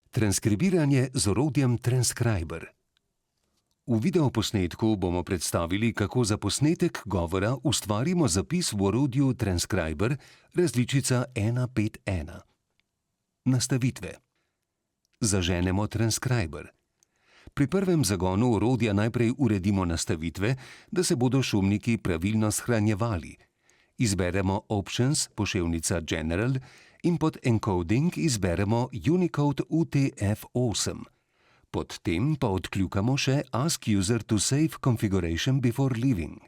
Transkribiranje z orodjem Transcriber. V videoposnetku bomo predstavili, kako za posnetek govora ustvarimo zapis v orodju Transcriber različica 1.5.1. Nastavitve. Zaženemo Transcriber. Pri prvem zagonu orodja najprej uredimo nastavitve, da se bodo šumniki pravilno shranjevali. Izberemo Options, poševnica General, in pod Encoding izberemo Unicode UTF-8. Pod tem pa odkljukamo še Ask user to save configuration before leaving.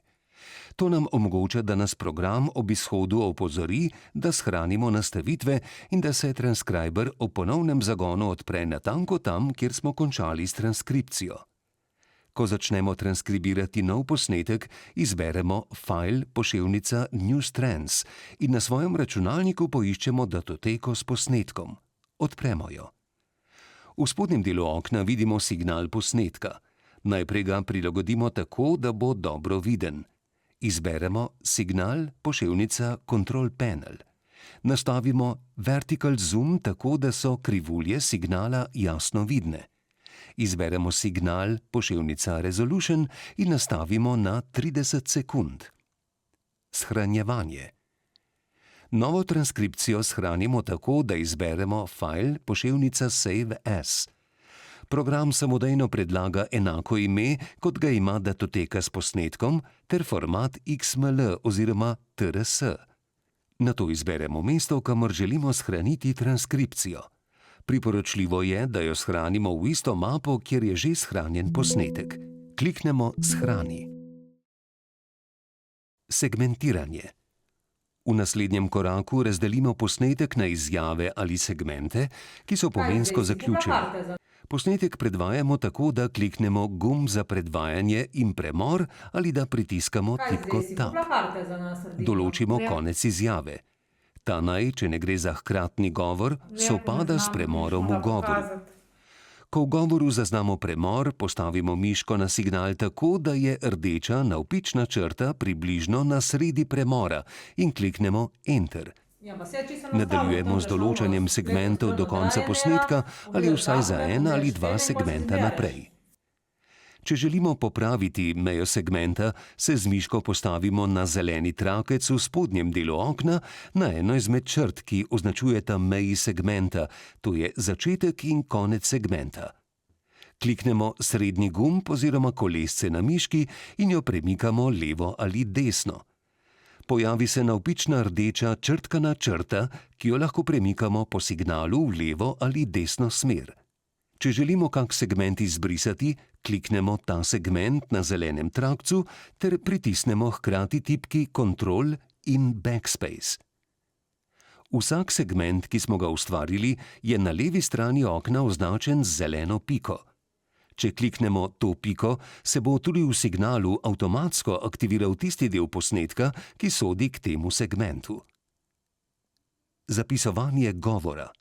To nam omogoča, da nas program ob izhodu opozori, da shranimo nastavitve in da se Transcriber ob ponovnem zagonu odpre natanko tam, kjer smo končali s transkripcijo. Ko začnemo transkribirati nov posnetek, izberemo File, poševnica New Strands in na svojem računalniku poiščemo datoteko s posnetkom. Odpremo jo. V spodnjem delu okna vidimo signal posnetka. Najprej ga prilagodimo tako, da bo dobro viden. Izberemo Signal, poševnica Control Panel. Nastavimo Vertical Zoom tako, da so krivulje signala jasno vidne. Izberemo Signal, poševnica Resolution in nastavimo na 30 sekund. Shranjevanje. Novo transkripcijo shranimo tako, da izberemo File, poševnica Save As. Program samodejno predlaga enako ime, kot ga ima datoteka s posnetkom, ter format XML oziroma TRS. Nato izberemo mesto, kamor želimo shraniti transkripcijo. Priporočljivo je, da jo shranimo v isto mapo, kjer je že shranjen posnetek. Kliknemo Shrani. Segmentiranje. V naslednjem koraku razdelimo posnetek na izjave ali segmente, ki so pomensko zaključeni. Posnetek predvajamo tako, da kliknemo gumb za predvajanje in premor ali da pritiskamo tipko Tab. Določimo konec izjave. Ta naj, če ne gre za hkratni govor, sovpada s premorom v govoru. Ko v govoru zaznamo premor, postavimo miško na signal tako, da je rdeča navpična črta približno na sredi premora in kliknemo Enter. Nadaljujemo z določanjem segmentov do konca posnetka ali vsaj za en ali dva segmenta naprej. Če želimo popraviti mejo segmenta, se z miško postavimo na zeleni trakec v spodnjem delu okna na eno izmed črt, ki označujeta meji segmenta, to je začetek in konec segmenta. Kliknemo srednji gumb oziroma kolesce na miški in jo premikamo levo ali desno. Pojavi se navpična rdeča črtkana črta, ki jo lahko premikamo po signalu v levo ali desno smer. Če želimo kak segment izbrisati, kliknemo ta segment na zelenem trakcu ter pritisnemo hkrati tipki Ctrl in Backspace. Vsak segment, ki smo ga ustvarili, je na levi strani okna označen z zeleno piko. Če kliknemo to piko, se bo tudi v signalu avtomatsko aktiviral tisti del posnetka, ki sodi k temu segmentu. Zapisovanje govora.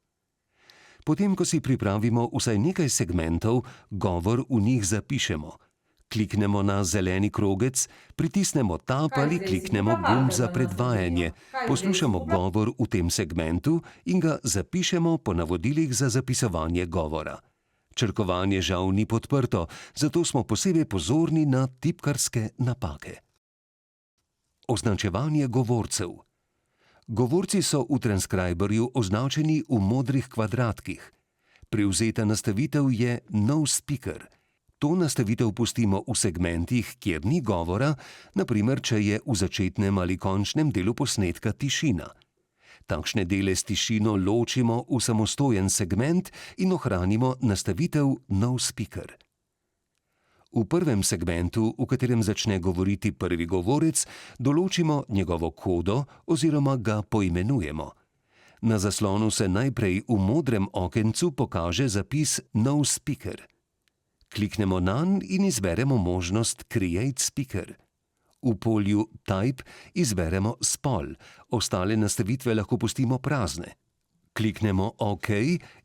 Potem, ko si pripravimo vsaj nekaj segmentov, govor v njih zapišemo. Kliknemo na zeleni krogec, pritisnemo Tab ali kliknemo gumb za predvajanje, poslušamo govor v tem segmentu in ga zapišemo po navodilih za zapisovanje govora. Črkovanje žal ni podprto, zato smo posebej pozorni na tipkarske napake. Označevanje govorcev. Govorci so v Transcriberju označeni v modrih kvadratkih. Privzeta nastavitev je No Speaker. To nastavitev pustimo v segmentih, kjer ni govora, na primer, če je v začetnem ali končnem delu posnetka tišina. Takšne dele s tišino ločimo v samostojen segment in ohranimo nastavitev No Speaker. V prvem segmentu, v katerem začne govoriti prvi govorec, določimo njegovo kodo oziroma ga poimenujemo. Na zaslonu se najprej v modrem okencu pokaže zapis No Speaker. Kliknemo nanj in izberemo možnost Create Speaker. V polju Type izberemo spol, ostale nastavitve lahko pustimo prazne. Kliknemo OK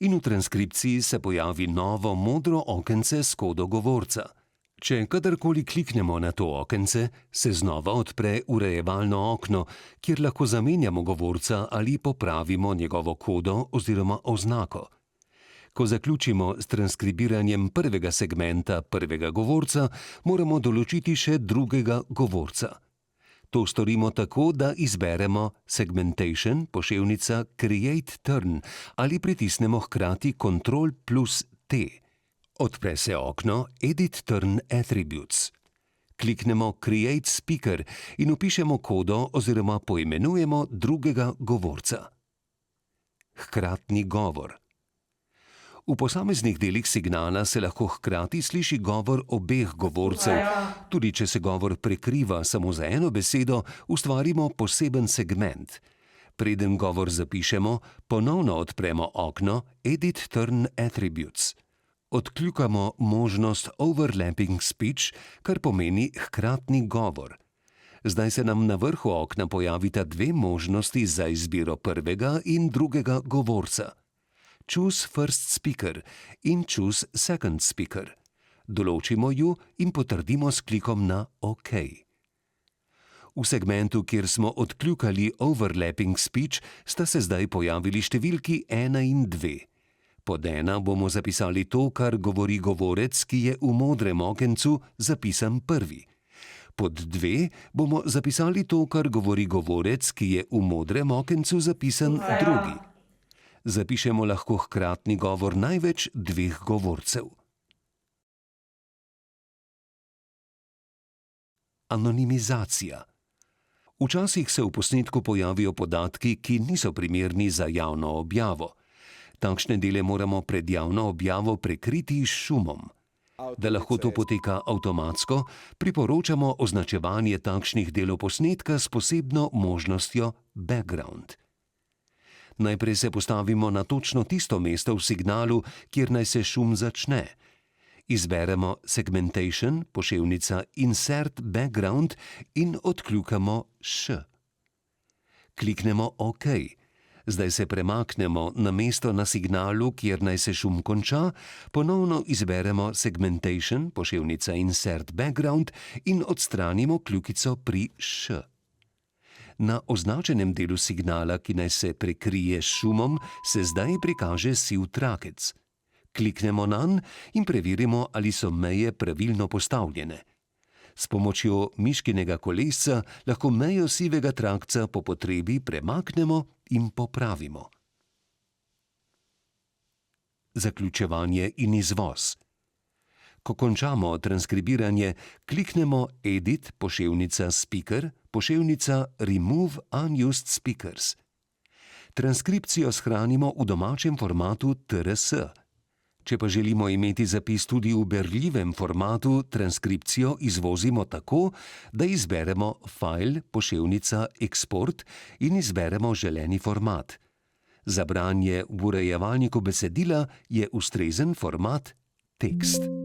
in v transkripciji se pojavi novo modro okence s kodo govorca. Če kadarkoli kliknemo na to okence, se znova odpre urejevalno okno, kjer lahko zamenjamo govorca ali popravimo njegovo kodo oziroma oznako. Ko zaključimo s transkribiranjem prvega segmenta prvega govorca, moramo določiti še drugega govorca. To storimo tako, da izberemo Segmentation, poševnica Create Turn ali pritisnemo hkrati Ctrl+T. Odpre se okno Edit Turn Attributes. Kliknemo Create Speaker in vpišemo kodo oziroma poimenujemo drugega govorca. Hkratni govor. V posameznih delih signala se lahko hkrati sliši govor obeh govorcev. Tudi če se govor prekriva samo za eno besedo, ustvarimo poseben segment. Preden govor zapišemo, ponovno odpremo okno Edit Turn Attributes. Odkljukamo možnost Overlapping Speech, kar pomeni hkratni govor. Zdaj se nam na vrhu okna pojavita dve možnosti za izbiro prvega in drugega govorca. Choose First Speaker in Choose Second Speaker. Določimo ju in potrdimo s klikom na OK. V segmentu, kjer smo odkljukali Overlapping Speech, sta se zdaj pojavili številki 1 in 2. Pod 1 bomo zapisali to, kar govori govorec, ki je v modrem okencu zapisan prvi. Pod 2 bomo zapisali to, kar govori govorec, ki je v modrem okencu zapisan drugi. Zapišemo lahko hkratni govor največ dveh govorcev. Anonimizacija. Včasih se v posnetku pojavijo podatki, ki niso primerni za javno objavo. Takšne dele moramo pred javno objavo prekriti s šumom. Da lahko to poteka avtomatsko, priporočamo označevanje takšnih delov posnetka s posebno možnostjo Background. Najprej se postavimo na točno tisto mesto v signalu, kjer naj se šum začne. Izberemo Segmentation, poševnica Insert Background in odkljukamo Š. Kliknemo OK. Zdaj se premaknemo na mesto na signalu, kjer naj se šum konča, ponovno izberemo Segmentation, poševnica Insert Background in odstranimo kljukico pri Š. Na označenem delu signala, ki naj se prekrije s šumom, se zdaj prikaže siv trakec. Kliknemo nanj in preverimo, ali so meje pravilno postavljene. S pomočjo miškinega kolesca lahko mejo sivega trakca po potrebi premaknemo in popravimo. Zaključevanje in izvoz. Ko končamo transkribiranje, kliknemo Edit, poševnica Speaker, poševnica Remove Unused Speakers. Transkripcijo shranimo v domačem formatu TRS. Če pa želimo imeti zapis tudi v berljivem formatu, transkripcijo izvozimo tako, da izberemo File, poševnica Export in izberemo želeni format. Za branje v urejevalniku besedila je ustrezen format tekst.